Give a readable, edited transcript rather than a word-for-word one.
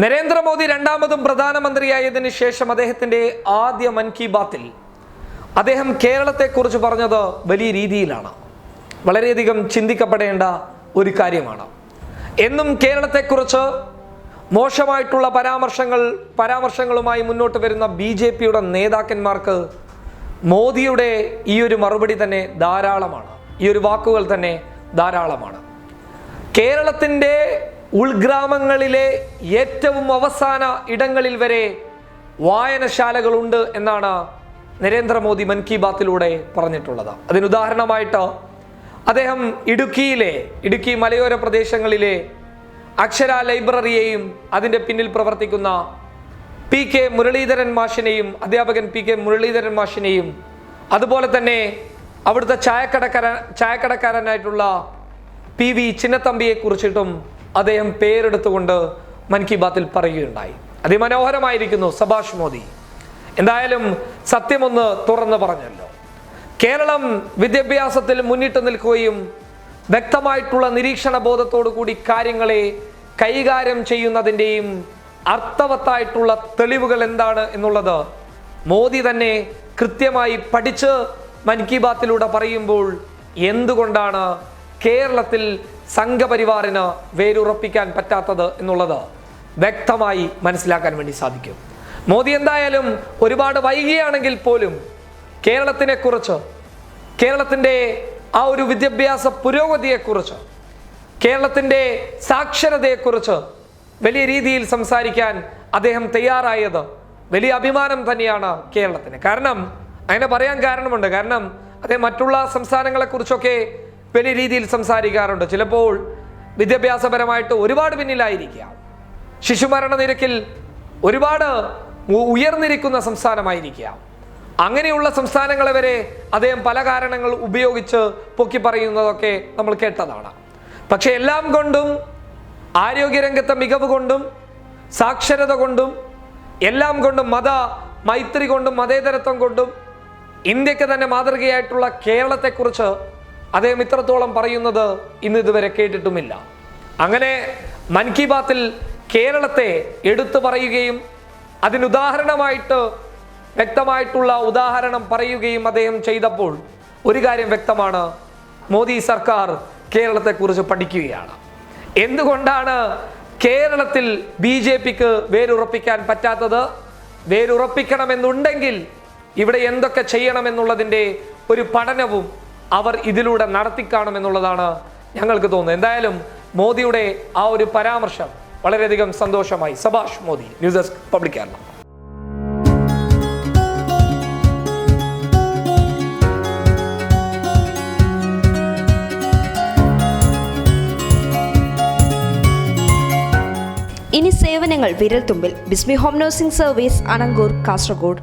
നരേന്ദ്രമോദി രണ്ടാമതും പ്രധാനമന്ത്രിയായതിനു ശേഷം അദ്ദേഹത്തിന്റെ ആദ്യ മൻ കി ബാത്തിൽ അദ്ദേഹം കേരളത്തെക്കുറിച്ച് പറഞ്ഞത് വലിയ രീതിയിലാണ്. വളരെയധികം ചിന്തിക്കപ്പെടേണ്ട ഒരു കാര്യമാണ്. എന്നും കേരളത്തെക്കുറിച്ച് മോശമായിട്ടുള്ള പരാമർശങ്ങളുമായി മുന്നോട്ട് വരുന്ന BJPയുടെ നേതാക്കന്മാർക്ക് മോദിയുടെ ഈ ഒരു മറുപടി തന്നെ ധാരാളമാണ്. ഈ ഒരു വാക്കുകൾ തന്നെ ധാരാളമാണ്. കേരളത്തിൻ്റെ ഉൾഗ്രാമങ്ങളിലെ ഏറ്റവും അവസാന ഇടങ്ങളിൽ വരെ വായനശാലകളുണ്ട് എന്നാണ് നരേന്ദ്രമോദി മൻ കി ബാത്തിലൂടെ പറഞ്ഞിട്ടുള്ളത്. അതിനുദാഹരണമായിട്ട് അദ്ദേഹം ഇടുക്കി മലയോര പ്രദേശങ്ങളിലെ അക്ഷര ലൈബ്രറിയെയും അതിൻ്റെ പിന്നിൽ പ്രവർത്തിക്കുന്ന PK മുരളീധരൻ മാഷിനെയും അധ്യാപകൻ PK മുരളീധരൻ മാഷിനെയും അതുപോലെ തന്നെ അവിടുത്തെ ചായക്കടക്കാരനായിട്ടുള്ള PV ചിന്നത്തമ്പിയെ കുറിച്ചിട്ടും അദ്ദേഹം പേരെടുത്തുകൊണ്ട് മൻ കി ബാത്തിൽ പറയുകയുണ്ടായി. അതിമനോഹരമായിരിക്കുന്നു. സബാഷ് മോദി. എന്തായാലും സത്യമൊന്ന് തുറന്നു പറഞ്ഞല്ലോ. കേരളം വിദ്യാഭ്യാസത്തിൽ മുന്നിട്ട് നിൽക്കുകയും വ്യക്തമായിട്ടുള്ള നിരീക്ഷണ ബോധത്തോടു കൂടി കാര്യങ്ങളെ കൈകാര്യം ചെയ്യുന്നതിൻ്റെയും അർത്ഥവത്തായിട്ടുള്ള തെളിവുകൾ എന്താണ് എന്നുള്ളത് മോദി തന്നെ കൃത്യമായി പഠിച്ച് മൻ കി ബാത്തിലൂടെ പറയുമ്പോൾ എന്തുകൊണ്ടാണ് കേരളത്തിൽ സംഘപരിവാറിന് വേരുറപ്പിക്കാൻ പറ്റാത്തത് എന്നുള്ളത് വ്യക്തമായി മനസ്സിലാക്കാൻ വേണ്ടി സാധിക്കും. മോദി എന്തായാലും ഒരുപാട് വൈകിയാണെങ്കിൽ പോലും കേരളത്തിനെക്കുറിച്ച്, കേരളത്തിൻ്റെ ആ ഒരു വിദ്യാഭ്യാസ പുരോഗതിയെക്കുറിച്ച്, കേരളത്തിൻ്റെ സാക്ഷരതയെക്കുറിച്ച് വലിയ രീതിയിൽ സംസാരിക്കാൻ അദ്ദേഹം തയ്യാറായത് വലിയ അഭിമാനം തന്നെയാണ് കേരളത്തിന്. കാരണം അങ്ങനെ പറയാൻ കാരണമുണ്ട്. കാരണം അദ്ദേഹം മറ്റുള്ള സംസ്ഥാനങ്ങളെക്കുറിച്ചൊക്കെ വലിയ രീതിയിൽ സംസാരിക്കാറുണ്ട്. ചിലപ്പോൾ വിദ്യാഭ്യാസപരമായിട്ട് ഒരുപാട് പിന്നിലായിരിക്കാം. ശിശുമരണ നിരക്കിൽ ഒരുപാട് ഉയർന്നിരിക്കുന്ന സംസ്ഥാനമായിരിക്കാം. അങ്ങനെയുള്ള സംസ്ഥാനങ്ങളെ വരെ അദ്ദേഹം പല കാരണങ്ങൾ ഉപയോഗിച്ച് പൊക്കി പറയുന്നതൊക്കെ നമ്മൾ കേട്ടതാണ്. പക്ഷെ എല്ലാം കൊണ്ടും, ആരോഗ്യരംഗത്തെ മികവ് കൊണ്ടും, സാക്ഷരത കൊണ്ടും, എല്ലാം കൊണ്ടും, മൈത്രി കൊണ്ടും, മതേതരത്വം കൊണ്ടും ഇന്ത്യക്ക് തന്നെ മാതൃകയായിട്ടുള്ള കേരളത്തെക്കുറിച്ച് അദ്ദേഹം ഇത്രത്തോളം പറയുന്നത് ഇന്ന് ഇതുവരെ കേട്ടിട്ടുമില്ല. അങ്ങനെ മൻ കി ബാത്തിൽ കേരളത്തെ എടുത്തു പറയുകയും അതിനുദാഹരണമായിട്ട് വ്യക്തമായിട്ടുള്ള ഉദാഹരണം പറയുകയും അദ്ദേഹം ചെയ്തപ്പോൾ ഒരു കാര്യം വ്യക്തമാണ്: മോദി സർക്കാർ കേരളത്തെക്കുറിച്ച് പഠിക്കുകയാണ്. എന്തുകൊണ്ടാണ് കേരളത്തിൽ BJPക്ക് വേരുറപ്പിക്കാൻ പറ്റാത്തത്? വേരുറപ്പിക്കണമെന്നുണ്ടെങ്കിൽ ഇവിടെ എന്തൊക്കെ ചെയ്യണമെന്നുള്ളതിൻ്റെ ഒരു പഠനവും അവർ ഇതിലൂടെ നടത്തിക്കാണുമെന്നുള്ളതാണ് ഞങ്ങൾക്ക് തോന്നുന്നത്. എന്തായാലും മോദിയുടെ ആ ഒരു പരാമർശം വളരെയധികം സന്തോഷമായി. സബാഷ് Modi. News desk public Kerala. ഇനി സേവനങ്ങൾ വിരൽത്തുമ്പിൽ. Bismi home nursing service, Anangoor, Kasaragod.